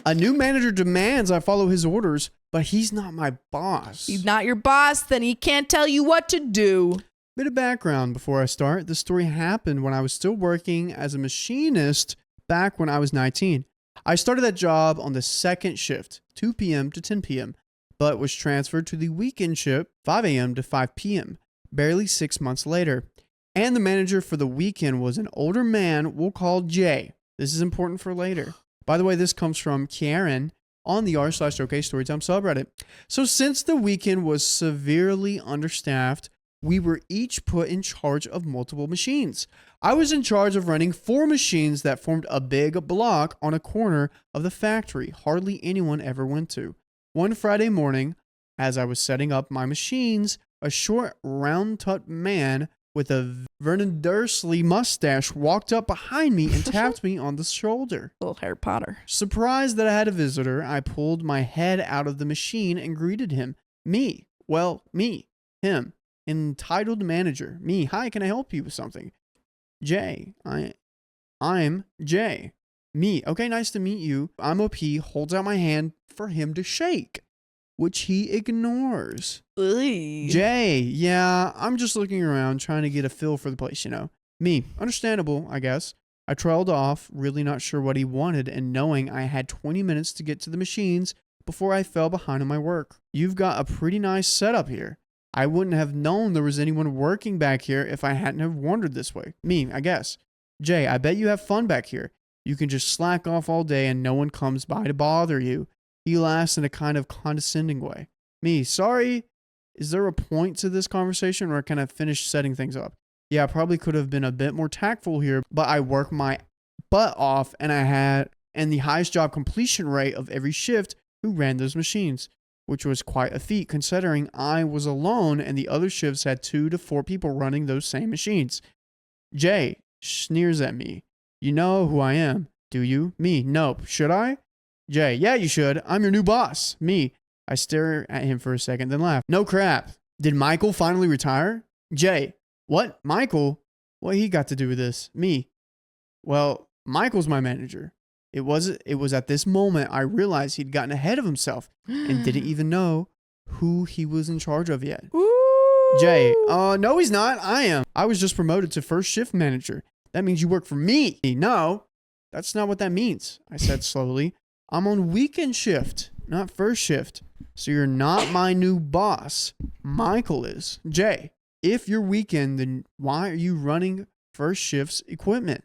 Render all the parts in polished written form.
A new manager demands I follow his orders, but he's not my boss. He's not your boss, then he can't tell you what to do. Bit of background before I start. This story happened when I was still working as a machinist back when I was 19. I started that job on the second shift, 2 p.m. to 10 p.m., but was transferred to the weekend shift, 5 a.m. to 5 p.m., barely 6 months later. And the manager for the weekend was an older man we'll call Jay. This is important for later. By the way, this comes from Karen on the r/OK Storytime subreddit. So since the weekend was severely understaffed, we were each put in charge of multiple machines. I was in charge of running 4 machines that formed a big block on a corner of the factory hardly anyone ever went to. One Friday morning, as I was setting up my machines, a short, round-tucked man with a Vernon Dursley mustache walked up behind me and tapped me on the shoulder. Little Harry Potter. Surprised that I had a visitor, I pulled my head out of the machine and greeted him. Me. Him. Entitled manager. Me. Hi, can I help you with something? Jay. I'm Jay. Me. Okay, nice to meet you. I'm OP. Holds out my hand for him to shake, which he ignores. Ugh. Jay, yeah, I'm just looking around trying to get a feel for the place, you know. Me, understandable, I guess. I trailed off, really not sure what he wanted, and knowing I had 20 minutes to get to the machines before I fell behind on my work. You've got a pretty nice setup here. I wouldn't have known there was anyone working back here if I hadn't have wandered this way. Me, I guess. Jay, I bet you have fun back here. You can just slack off all day and no one comes by to bother you. He laughs in a kind of condescending way. Me, sorry. Is there a point to this conversation or can I finish setting things up? Yeah, I probably could have been a bit more tactful here, but I worked my butt off and I had the highest job completion rate of every shift who ran those machines, which was quite a feat considering I was alone and the other shifts had 2 to 4 people running those same machines. Jay sneers at me. You know who I am, do you? Me, nope. Should I? Jay, yeah, you should. I'm your new boss. Me. I stare at him for a second, then laugh. No crap. Did Michael finally retire? Jay, what? Michael? What he got to do with this? Me. Well, Michael's my manager. It was at this moment I realized he'd gotten ahead of himself and didn't even know who he was in charge of yet. Ooh. Jay, no he's not. I am. I was just promoted to first shift manager. That means you work for me. No, that's not what that means, I said slowly. I'm on weekend shift, not first shift. So you're not my new boss. Michael is. Jay, if you're weekend, then why are you running first shift's equipment?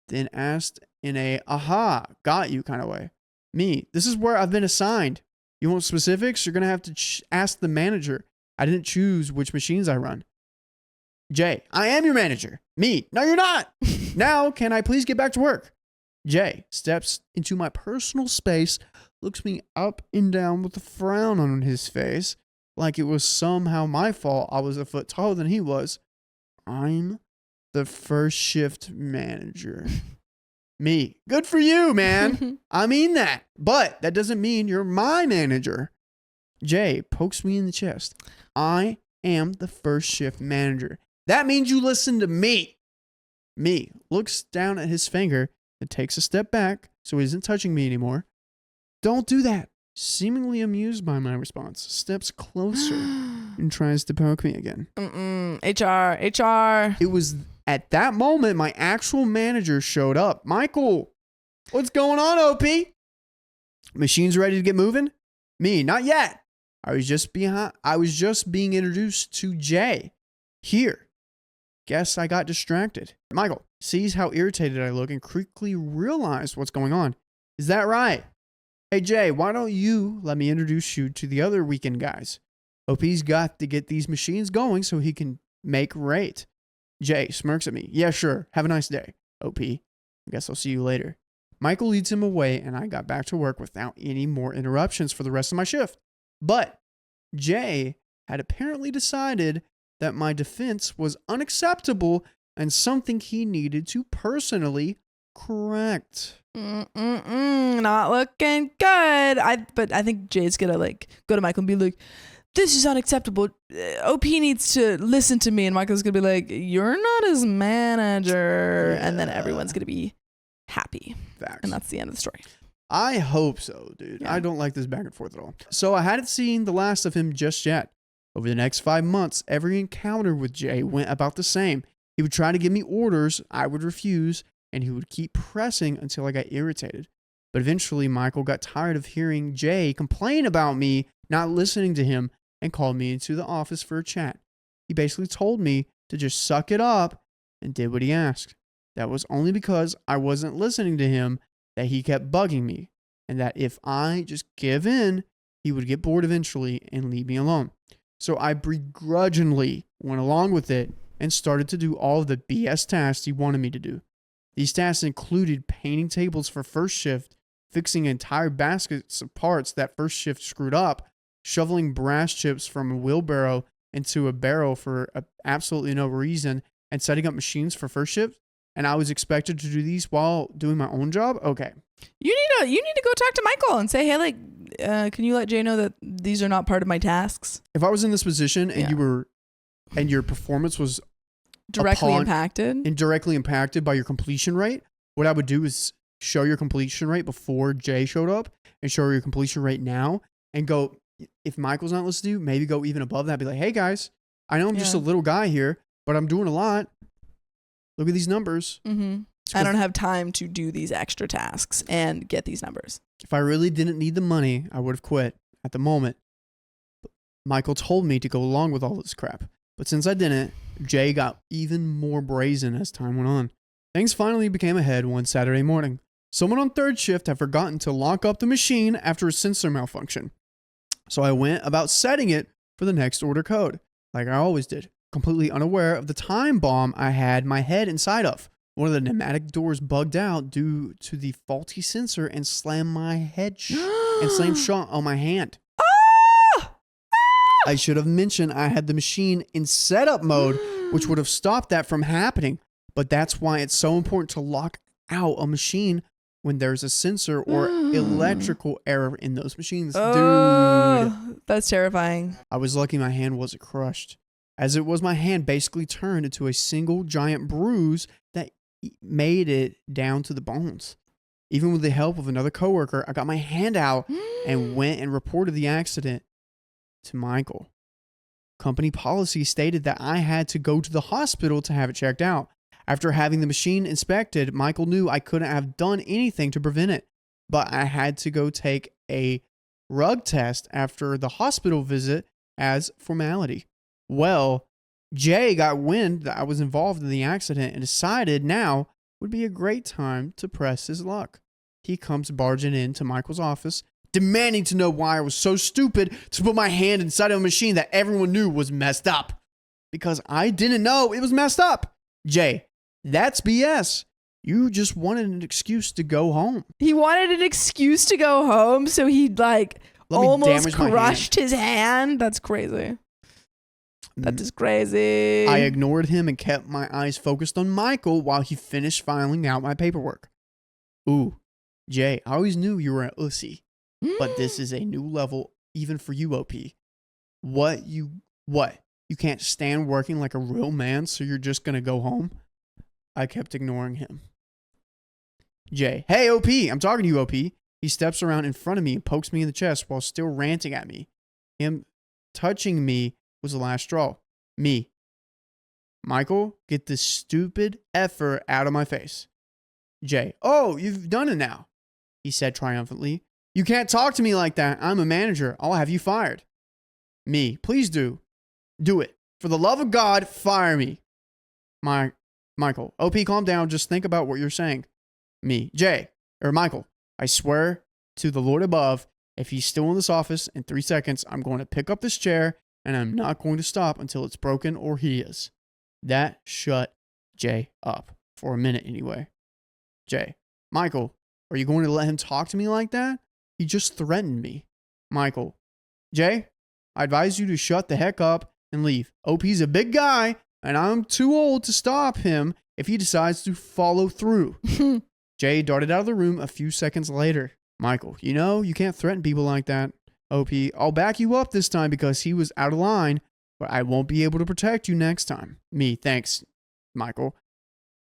Then asked in a aha, got you kind of way. Me, this is where I've been assigned. You want specifics? You're going to have to ask the manager. I didn't choose which machines I run. Jay, I am your manager. Me, no, you're not. Now, can I please get back to work? Jay steps into my personal space, looks me up and down with a frown on his face, like it was somehow my fault I was a foot taller than he was. I'm the first shift manager. Me, good for you, man. I mean that, but that doesn't mean you're my manager. Jay pokes me in the chest. I am the first shift manager. That means you listen to me. Me looks down at his finger and takes a step back so he isn't touching me anymore. Don't do that. Seemingly amused by my response, steps closer and tries to poke me again. HR. It was at that moment my actual manager showed up. Michael, what's going on, OP? Machines ready to get moving? Me, not yet. I was just being introduced to Jay. Here. Guess I got distracted. Michael sees how irritated I look and quickly realized what's going on. Is that right? Hey, Jay, why don't you let me introduce you to the other weekend guys? OP's got to get these machines going so he can make rate. Jay smirks at me. Yeah, sure. Have a nice day, OP. I guess I'll see you later. Michael leads him away and I got back to work without any more interruptions for the rest of my shift. But Jay had apparently decided that my defense was unacceptable and something he needed to personally correct. Not looking good. But I think Jay's gonna go to Michael and be like, this is unacceptable. OP needs to listen to me. And Michael's gonna be like, you're not his manager. Yeah. And then everyone's gonna be happy. Facts. And that's the end of the story. I hope so, dude. Yeah. I don't like this back and forth at all. So I hadn't seen the last of him just yet. Over the next 5 months, every encounter with Jay went about the same. He would try to give me orders, I would refuse, and he would keep pressing until I got irritated. But eventually, Michael got tired of hearing Jay complain about me not listening to him and called me into the office for a chat. He basically told me to just suck it up and did what he asked. That was only because I wasn't listening to him that he kept bugging me, and that if I just give in, he would get bored eventually and leave me alone. So I begrudgingly went along with it and started to do all of the BS tasks he wanted me to do. These tasks included painting tables for first shift, fixing entire baskets of parts that first shift screwed up, shoveling brass chips from a wheelbarrow into a barrel for absolutely no reason, and setting up machines for first shift. And I was expected to do these while doing my own job? Okay. You need to go talk to Michael and say, hey, like, can you let Jay know that these are not part of my tasks? If I was in this position and your performance was Directly impacted? indirectly impacted by your completion rate, what I would do is show your completion rate before Jay showed up and show your completion rate now and go, if Michael's not listening to you, maybe go even above that. Be like, hey guys, I know I'm just a little guy here, but I'm doing a lot. Look at these numbers. Mm-hmm. I don't have time to do these extra tasks and get these numbers. If I really didn't need the money, I would have quit at the moment. Michael told me to go along with all this crap. But since I didn't, Jay got even more brazen as time went on. Things finally became ahead one Saturday morning. Someone on third shift had forgotten to lock up the machine after a sensor malfunction. So I went about setting it for the next order code, like I always did, completely unaware of the time bomb I had my head inside of. One of the pneumatic doors bugged out due to the faulty sensor and slammed my head and slammed shut on my hand. I should have mentioned I had the machine in setup mode, which would have stopped that from happening. But that's why it's so important to lock out a machine when there's a sensor or electrical error in those machines. Dude. That's terrifying. I was lucky my hand wasn't crushed, as it was my hand basically turned into a single giant bruise that made it down to the bones. Even with the help of another coworker, I got my hand out and went and reported the accident to Michael. Company policy stated that I had to go to the hospital to have it checked out. After having the machine inspected, Michael knew I couldn't have done anything to prevent it, but I had to go take a rug test after the hospital visit as formality. Well, Jay got wind that I was involved in the accident and decided now would be a great time to press his luck. He comes barging into Michael's office, demanding to know why I was so stupid to put my hand inside of a machine that everyone knew was messed up. Because I didn't know it was messed up. Jay, that's BS. You just wanted an excuse to go home. He wanted an excuse to go home, so he almost crushed his hand. That's crazy. That is crazy. I ignored him and kept my eyes focused on Michael while he finished filing out my paperwork. Ooh, Jay, I always knew you were an ussy, but this is a new level even for you, OP. What? You can't stand working like a real man, so you're just gonna go home? I kept ignoring him. Jay, hey, OP, I'm talking to you, OP. He steps around in front of me and pokes me in the chest while still ranting at me. Him touching me was the last straw. Me. Michael, get this stupid effort out of my face. Jay, oh, you've done it now, he said triumphantly. You can't talk to me like that. I'm a manager. I'll have you fired. Me, please do. Do it. For the love of God, fire me. Michael, OP, calm down. Just think about what you're saying. Me, Michael, I swear to the Lord above, if he's still in this office in 3 seconds, I'm going to pick up this chair and I'm not going to stop until it's broken or he is. That shut Jay up. For a minute anyway. Jay, Michael, are you going to let him talk to me like that? He just threatened me. Michael, Jay, I advise you to shut the heck up and leave. OP's a big guy and I'm too old to stop him if he decides to follow through. Jay darted out of the room a few seconds later. Michael, you can't threaten people like that. OP, I'll back you up this time because he was out of line, but I won't be able to protect you next time. Me, thanks, Michael.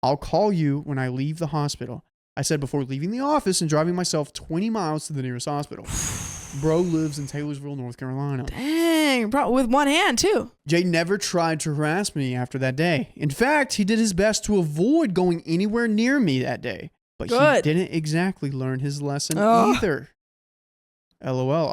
I'll call you when I leave the hospital. I said before leaving the office and driving myself 20 miles to the nearest hospital. Bro lives in Taylorsville, North Carolina. Dang, with one hand too. Jay never tried to harass me after that day. In fact, he did his best to avoid going anywhere near me that day. But Good. he didn't exactly learn his lesson either. LOL,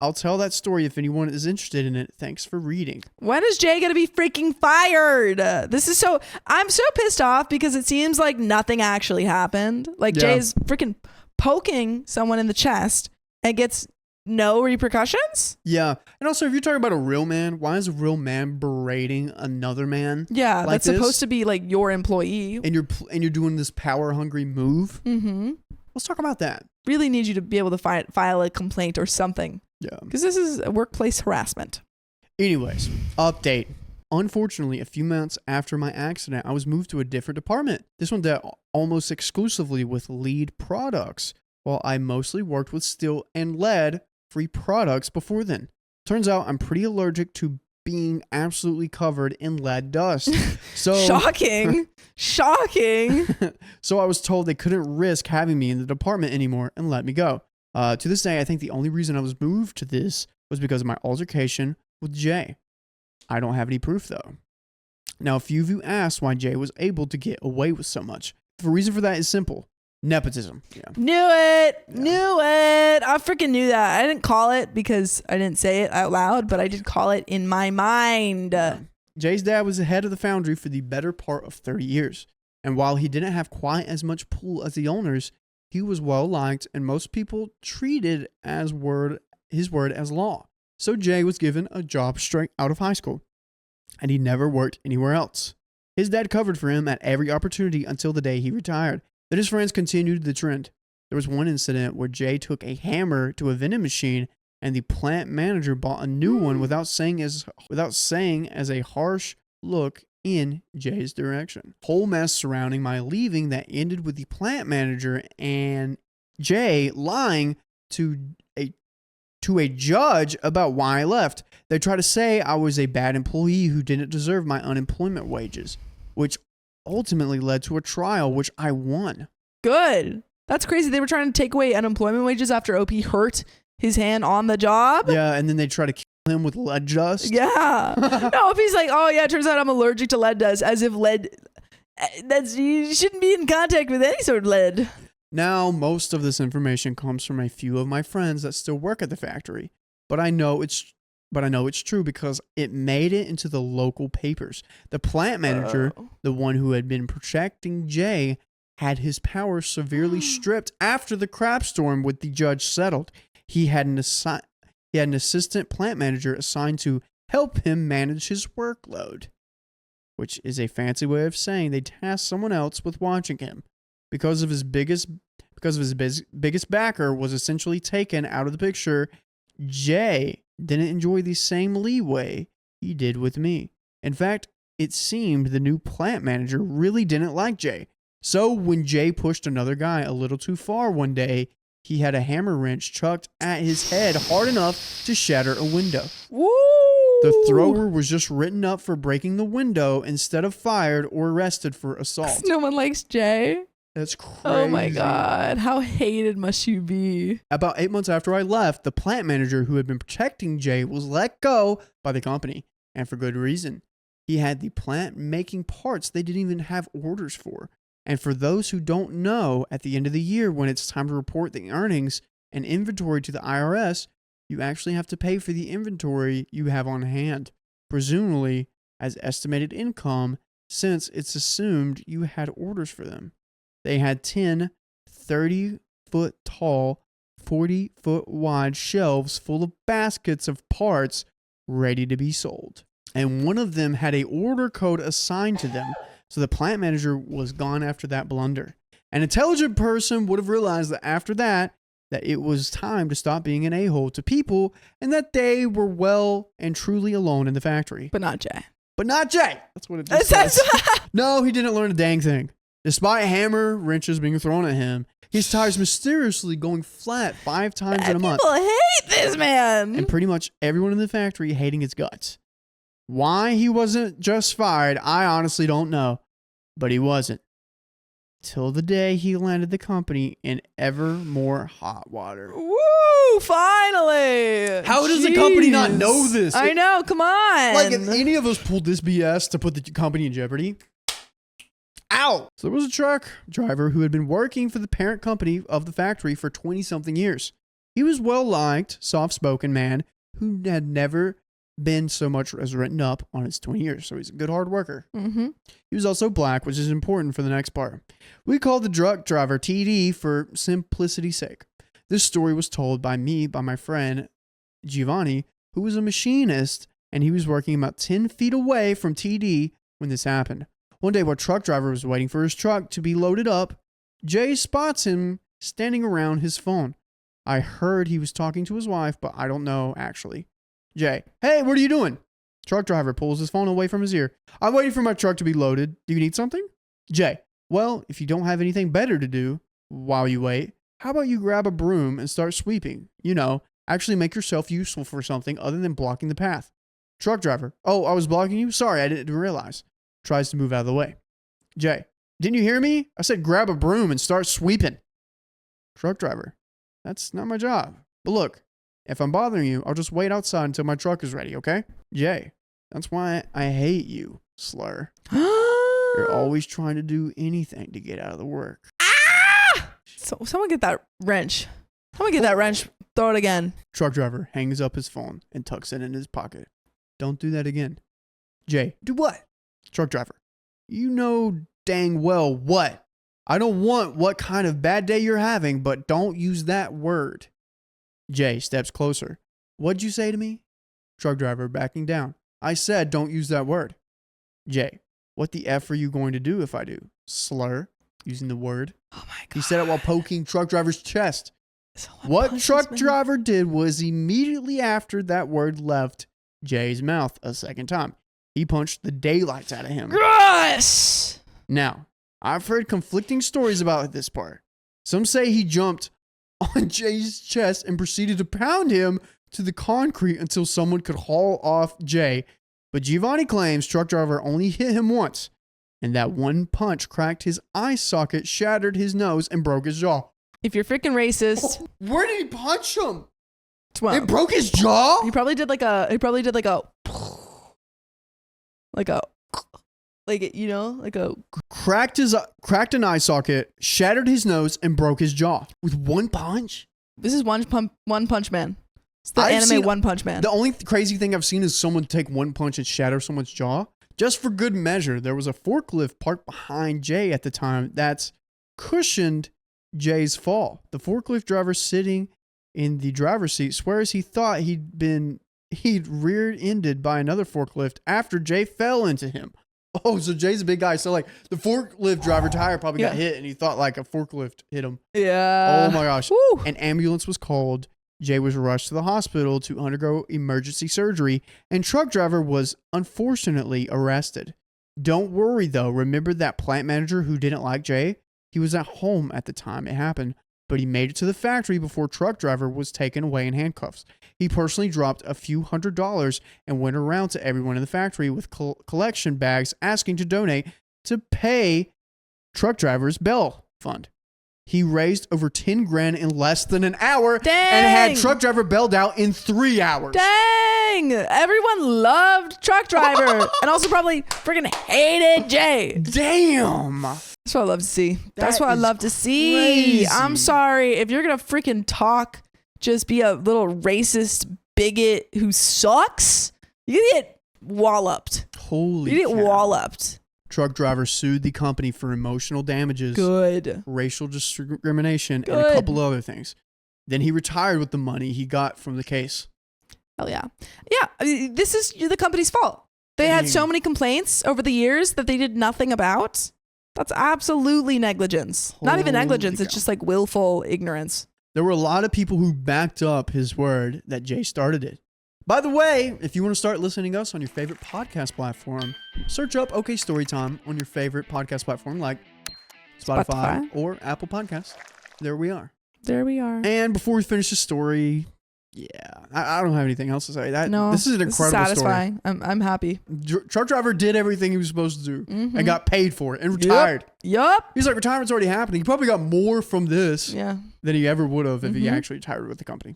I'll tell that story if anyone is interested in it. Thanks for reading. When is Jay gonna be freaking fired? I'm so pissed off because it seems like nothing actually happened. Like Jay's freaking poking someone in the chest and gets no repercussions. Yeah, and also if you're talking about a real man, why is a real man berating another man? Yeah, like that's supposed to be like your employee. And you're doing this power hungry move. Mm-hmm. Let's talk about that. Really need you to be able to file a complaint or something. Yeah. Because this is workplace harassment. Anyways, update. Unfortunately, a few months after my accident, I was moved to a different department. This one dealt almost exclusively with lead products, while I mostly worked with steel and lead-free products before then. Turns out I'm pretty allergic to being absolutely covered in lead dust. So Shocking. Shocking. So I was told they couldn't risk having me in the department anymore and let me go. To this day, I think the only reason I was moved to this was because of my altercation with Jay. I don't have any proof though. Now, a few of you asked why Jay was able to get away with so much. The reason for that is simple. Nepotism. Yeah. Knew it. Yeah. Knew it. I freaking knew that. I didn't call it because I didn't say it out loud, but I did call it in my mind. Jay's dad was the head of the foundry for the better part of 30 years. And while he didn't have quite as much pull as the owners, he was well liked and most people treated his word as law. So Jay was given a job straight out of high school, and he never worked anywhere else. His dad covered for him at every opportunity until the day he retired. But his friends continued the trend. There was one incident where Jay took a hammer to a vending machine, and the plant manager bought a new one without saying as a harsh look in Jay's direction. Whole mess surrounding my leaving that ended with the plant manager and Jay lying to a judge about why I left. They tried to say I was a bad employee who didn't deserve my unemployment wages, which ultimately led to a trial, which I won. Good. That's crazy. They were trying to take away unemployment wages after OP hurt his hand on the job. Yeah, and then they try to kill him with lead dust. Yeah. No, OP's like, oh yeah, it turns out I'm allergic to lead dust, as if lead, you shouldn't be in contact with any sort of lead. Now, most of this information comes from a few of my friends that still work at the factory, but I know it's true because it made it into the local papers. The plant manager, the one who had been protecting Jay, had his powers severely stripped after the crap storm with the judge settled. He had an assistant plant manager assigned to help him manage his workload, which is a fancy way of saying they tasked someone else with watching him. Because his biggest backer was essentially taken out of the picture, Jay didn't enjoy the same leeway he did with me. In fact, it seemed the new plant manager really didn't like Jay. So when Jay pushed another guy a little too far one day, he had a hammer wrench chucked at his head hard enough to shatter a window. Woo! The thrower was just written up for breaking the window instead of fired or arrested for assault. No one likes Jay. That's crazy. Oh my God. How hated must you be? About 8 months after I left, the plant manager who had been protecting Jay was let go by the company, and for good reason. He had the plant making parts they didn't even have orders for. And for those who don't know, at the end of the year, when it's time to report the earnings and inventory to the IRS, you actually have to pay for the inventory you have on hand, presumably as estimated income, since it's assumed you had orders for them. They had 10 30-foot tall, 40-foot wide shelves full of baskets of parts ready to be sold. And one of them had an order code assigned to them. So the plant manager was gone after that blunder. An intelligent person would have realized that after that it was time to stop being an a-hole to people and that they were well and truly alone in the factory. But not Jay. But not Jay. That's what it just says. No, he didn't learn a dang thing. Despite hammer wrenches being thrown at him, his tires mysteriously going flat 5 times in a month. People hate this man. And pretty much everyone in the factory hating his guts. Why he wasn't just fired, I honestly don't know. But he wasn't. till the day he landed the company in ever more hot water. Woo! Finally. How does the company not Jeez. know this? I know. Come on. Like, if any of us pulled this BS to put the company in jeopardy, ow! So there was a truck driver who had been working for the parent company of the factory for 20-something years. He was well-liked, soft-spoken man who had never been so much as written up on his 20 years. So he's a good hard worker. Mm-hmm. He was also black, which is important for the next part. We called the truck driver TD for simplicity's sake. This story was told by my friend Giovanni, who was a machinist, and he was working about 10 feet away from TD when this happened. One day, while truck driver was waiting for his truck to be loaded up, Jay spots him standing around his phone. I heard he was talking to his wife, but I don't know actually. Jay, hey, what are you doing? Truck driver pulls his phone away from his ear. I'm waiting for my truck to be loaded. Do you need something? Jay, well, if you don't have anything better to do while you wait, how about you grab a broom and start sweeping? You know, actually make yourself useful for something other than blocking the path. Truck driver, oh, I was blocking you? Sorry, I didn't realize. Tries to move out of the way. Jay, didn't you hear me? I said grab a broom and start sweeping. Truck driver, that's not my job. But look, if I'm bothering you, I'll just wait outside until my truck is ready, okay? Jay, that's why I hate you, slur. You're always trying to do anything to get out of the work. So someone get that wrench. Someone get that wrench. Throw it again. Truck driver hangs up his phone and tucks it in his pocket. Don't do that again. Jay, do what? Truck driver, you know dang well what. I don't want what kind of bad day you're having, but don't use that word. Jay steps closer. What'd you say to me? Truck driver backing down. I said don't use that word. Jay, what the F are you going to do if I do? Slur, using the word. Oh my god. He said it while poking truck driver's chest. Someone What punch truck this man. driver did was immediately after that word left Jay's mouth a second time, he punched the daylights out of him. Yes. Now, I've heard conflicting stories about this part. Some say he jumped on Jay's chest and proceeded to pound him to the concrete until someone could haul off Jay. But Giovanni claims truck driver only hit him once, and that one punch cracked his eye socket, shattered his nose, and broke his jaw. If you're freaking racist, Where did he punch him? well, It broke his jaw? he probably did like a Cracked an eye socket, shattered his nose, and broke his jaw with one punch. This is One Punch Man. It's the I've anime seen- One Punch Man. The only crazy thing I've seen is someone take one punch and shatter someone's jaw. Just for good measure, there was a forklift parked behind Jay at the time that's cushioned Jay's fall. The forklift driver sitting in the driver's seat swears he thought he'd rear-ended by another forklift after Jay fell into him. Oh, so Jay's a big guy. So like the forklift driver tire probably got hit and he thought like a forklift hit him. Yeah. Oh my gosh. Woo. An ambulance was called. Jay was rushed to the hospital to undergo emergency surgery, and truck driver was unfortunately arrested. Don't worry though. Remember that plant manager who didn't like Jay? He was at home at the time it happened, but he made it to the factory before truck driver was taken away in handcuffs. He personally dropped a few $100s and went around to everyone in the factory with collection bags asking to donate to pay truck driver's bail fund. He raised over 10 grand in less than an hour and had truck driver bailed out in 3 hours. Dang! Everyone loved truck driver and also probably freaking hated Jay. Damn. That's what I love to see. That's That what I is love to see. crazy. I'm sorry. If you're going to freaking talk, just be a little racist bigot who sucks, you get walloped. Holy You get cow. walloped. Truck driver sued the company for emotional damages, Good. racial discrimination, and a Good. couple other things. Then he retired with the money he got from the case. Hell yeah. Yeah. I mean, this is the company's fault. They had so Dang. many complaints over the years that they did nothing about. That's absolutely negligence. Not even Holy negligence. It's cow. just like willful ignorance. There were a lot of people who backed up his word that Jay started it. By the way, if you want to start listening to us on your favorite podcast platform, search up OK Storytime on your favorite podcast platform like Spotify. Or Apple Podcasts. There we are. There we are. And before we finish the story, Yeah, I don't have anything else to say. No, This is an incredible satisfying. I'm happy. story. Truck driver did everything he was supposed to do Mhm. and got paid for it and retired. Yup. He's like, retirement's already happening. He probably got more from this Yeah. than he ever would have if he Mhm. actually retired with the company.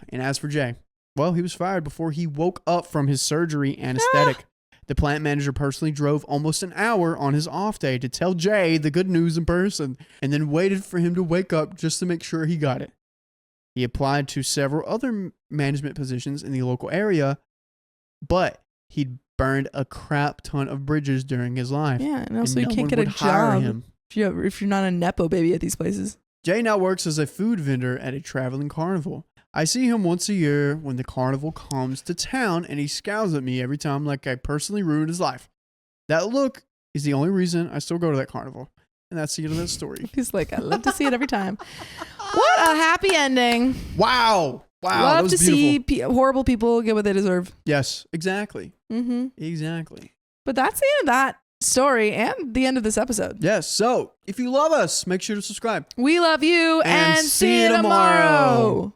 And as for Jay, well, he was fired before he woke up from his surgery anesthetic. The plant manager personally drove almost an hour on his off day to tell Jay the good news in person and then waited for him to wake up just to make sure he got it. He applied to several other management positions in the local area, but he'd burned a crap ton of bridges during his life. Yeah, and also and you no can't one get a would hire job him. if you're not a nepo baby at these places. Jay now works as a food vendor at a traveling carnival. I see him once a year when the carnival comes to town, and he scowls at me every time like I personally ruined his life. That look is the only reason I still go to that carnival. And that's the end of that story. He's like, I love to see it every time. What a happy ending. Wow. Wow. that Love was to beautiful. see horrible people get what they deserve. Yes, exactly. Mm-hmm. Exactly. But that's the end of that story and the end of this episode. Yes. So if you love us, make sure to subscribe. We love you And and see see you you tomorrow. tomorrow.